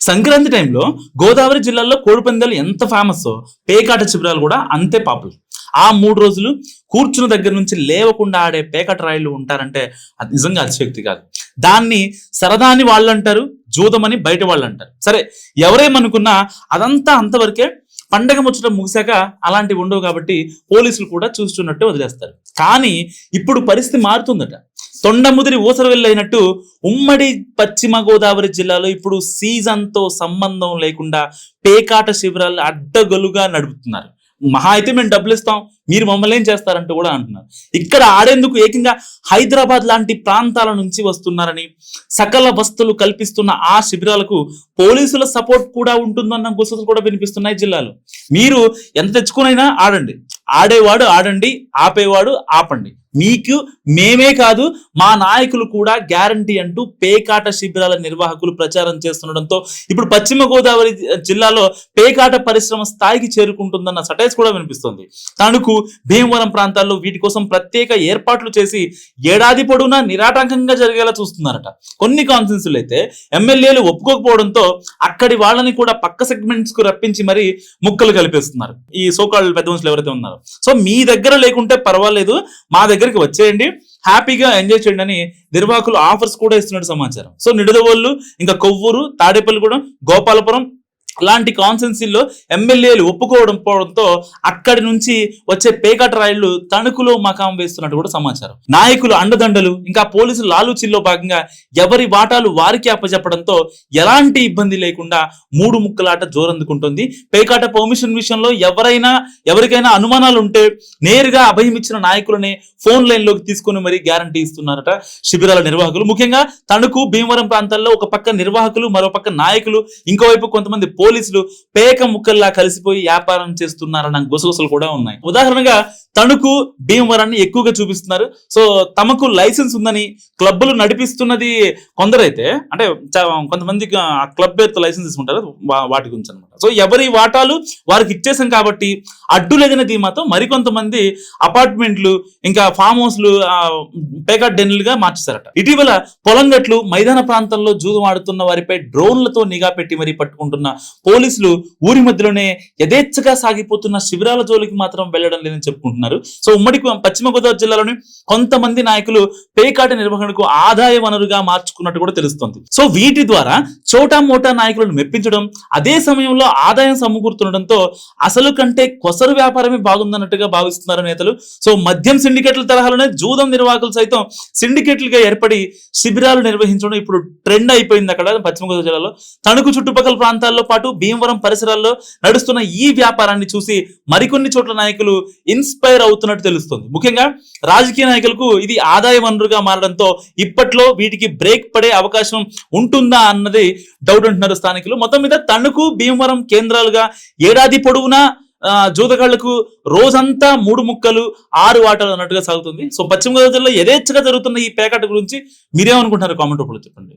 సంక్రాంతి టైంలో గోదావరి జిల్లాలో కోడిపందాలు ఎంత ఫేమస్, పేకాట శిబిరాలు కూడా అంతే పాపులర్. ఆ 3 రోజులు కూర్చున్న దగ్గర నుంచి లేవకుండా ఆడే పేకాట రాయిలు ఉంటారంటే అది నిజంగా అతిశక్తి కాదు. దాన్ని సరదా అని వాళ్ళు అంటారు, జూదమని బయట వాళ్ళు అంటారు. సరే, ఎవరేమనుకున్నా అదంతా అంతవరకే. పండగ ముచ్చట ముగిశాక అలాంటివి ఉండవు కాబట్టి పోలీసులు కూడా చూస్తున్నట్టు వదిలేస్తారు. కానీ ఇప్పుడు పరిస్థితి మారుతుందట. తొండముదిరి ఊసరవెల్లైనట్టు ఉమ్మడి పశ్చిమ గోదావరి జిల్లాలో ఇప్పుడు సీజన్తో సంబంధం లేకుండా పేకాట శిబిరాలు అడ్డగొలుగా నడుపుతున్నారు. మహా అయితే మేము డబ్బులు ఇస్తాం, మీరు మమ్మల్ని ఏం చేస్తారంటూ కూడా అంటున్నారు. ఇక్కడ ఆడేందుకు ఏకంగా హైదరాబాద్ లాంటి ప్రాంతాల నుంచి వస్తున్నారని, సకల వస్తువులు కల్పిస్తున్న ఆ శిబిరాలకు పోలీసుల సపోర్ట్ కూడా ఉంటుందన్న గుసగుసలు కూడా వినిపిస్తున్నాయి జిల్లాలో. మీరు ఎంత తెచ్చుకునైనా ఆడండి, ఆడేవాడు ఆడండి, ఆపేవాడు ఆపండి, మీకు మేమే కాదు మా నాయకులు కూడా గ్యారంటీ అంటూ పేకాట శిబిరాల నిర్వాహకులు ప్రచారం చేస్తుండడంతో ఇప్పుడు పశ్చిమ గోదావరి జిల్లాలో పేకాట పరిశ్రమ స్థాయికి చేరుకుంటుందన్న సటైల్స్ కూడా వినిపిస్తుంది. తణుకు, భీమవరం ప్రాంతాల్లో వీటి కోసం ప్రత్యేక ఏర్పాట్లు చేసి ఏడాది పొడవునా నిరాటంకంగా జరిగేలా చూస్తున్నారట. కొన్ని కాన్ఫరెన్స్లు అయితే ఎమ్మెల్యేలు ఒప్పుకోకపోవడంతో అక్కడి వాళ్ళని కూడా పక్క సెగ్మెంట్స్ కు రప్పించి మరీ ముక్కలు కలిపేస్తున్నారు ఈ సోకాల్ పెద్ద మనుషులు ఎవరైతే ఉన్నారో. సో మీ దగ్గర లేకుంటే పర్వాలేదు, మా దగ్గరికి వచ్చేయండి, హ్యాపీగా ఎంజాయ్ చేయండి అని నిర్వాహకులు ఆఫర్స్ కూడా ఇస్తున్నట్టు సమాచారం. సో నిడదవోళ్ళు, ఇంకా కొవ్వూరు, తాడేపల్లిగూడెం, గోపాలపురం లాంటి కాన్స్టిట్యున్సీల్లో ఎమ్మెల్యేలు ఒప్పుకోవడంతో అక్కడి నుంచి వచ్చే పేకాట రాయిళ్లు తణుకులో మకాం వేస్తున్నట్టు కూడా సమాచారం. నాయకులు అండదండలు, ఇంకా పోలీసులు లాలూచీల్లో భాగంగా ఎవరి వాటాలు వారికి అప్పచెప్పడంతో ఎలాంటి ఇబ్బంది లేకుండా 3 ముక్కలాట జోరందుకుంటుంది. పేకాట పర్మిషన్ విషయంలో ఎవరికైనా అనుమానాలు ఉంటే నేరుగా అభయం ఇచ్చిన నాయకులనే ఫోన్ లైన్ లోకి తీసుకుని మరీ గ్యారంటీ ఇస్తున్నారట శిబిరాల నిర్వాహకులు. ముఖ్యంగా తణుకు, భీమవరం ప్రాంతాల్లో ఒక పక్క నిర్వాహకులు, మరో పక్క నాయకులు, ఇంకోవైపు కొంతమంది పోలీసులు పేక ముక్కల్లా కలిసిపోయి వ్యాపారం చేస్తున్నారన్న గుసగుసలు కూడా ఉన్నాయి. ఉదాహరణగా తణుకు, భీమవరాన్ని ఎక్కువగా చూపిస్తున్నారు. సో తమకు లైసెన్స్ ఉందని క్లబ్బులు నడిపిస్తున్నది కొందరైతే, అంటే కొంతమంది ఆ క్లబ్ పేరుతో లైసెన్స్ తీసుకుంటారు, వాటి గురించి అనమాట. సో ఎవరి వాటాలు వారికి ఇచ్చేసాం కాబట్టి అడ్డులేదనే ధీమాతో మరికొంతమంది అపార్ట్మెంట్లు, ఇంకా ఫామ్ హౌస్లు పేకాట్ డెన్లుగా మార్చేశారట. ఇటీవల పొలం గట్లు, మైదాన ప్రాంతంలో జూదం ఆడుతున్న వారిపై డ్రోన్లతో నిఘా పెట్టి మరీ పట్టుకుంటున్న పోలీసులు ఊరి మధ్యలోనే యథేచ్ఛగా సాగిపోతున్న శిబిరాల జోలికి మాత్రం వెళ్లడం లేదని చెప్పుకుంటున్నారు. సో ఉమ్మడి పశ్చిమ గోదావరి జిల్లాలోని కొంతమంది నాయకులు పేకాట నిర్వహణకు ఆదాయ వనరుగా మార్చుకున్నట్టు కూడా తెలుస్తుంది. సో వీటి ద్వారా చోటా మోటా నాయకులను మెప్పించడం, అదే సమయంలో ఆదాయం సమకూరుతుండడంతో అసలు కంటే కొసరు వ్యాపారమే బాగుందన్నట్టుగా భావిస్తున్నారు నేతలు. సో మద్యం సిండికేట్ల తరహాలోనే జూదం నిర్వాహకులు సైతం సిండికేట్లుగా ఏర్పడి శిబిరాలు నిర్వహించడం ఇప్పుడు ట్రెండ్ అయిపోయింది అక్కడ పశ్చిమ గోదావరి జిల్లాలో. తణుకు చుట్టుపక్కల ప్రాంతాల్లో పాటు భీమవరం పరిసరాల్లో నడుస్తున్న ఈ వ్యాపారాన్ని చూసి మరికొన్ని చోట్ల నాయకులు ఇన్స్పైర్ అవుతున్నట్టు తెలుస్తుంది. ముఖ్యంగా రాజకీయ నాయకులకు ఇది ఆదాయ వనరుగా మారడంతో ఇప్పట్లో వీటికి బ్రేక్ పడే అవకాశం ఉంటుందా అన్నది డౌట్ అంటున్నారు స్థానికులు. మొత్తం మీద తణుకు, భీమవరం కేంద్రాలుగా ఏడాది పొడవునా జూదగాళ్లకు రోజంతా 3 ముక్కలు 6 వాటాలు అన్నట్టుగా సాగుతుంది. సో పశ్చిమ గోదావరి జిల్లాలో యథేచ్ఛగా జరుగుతున్న ఈ పేకాట గురించి మీరేమనుకుంటున్నారు? కామెంట్ రూపంలో చెప్పండి.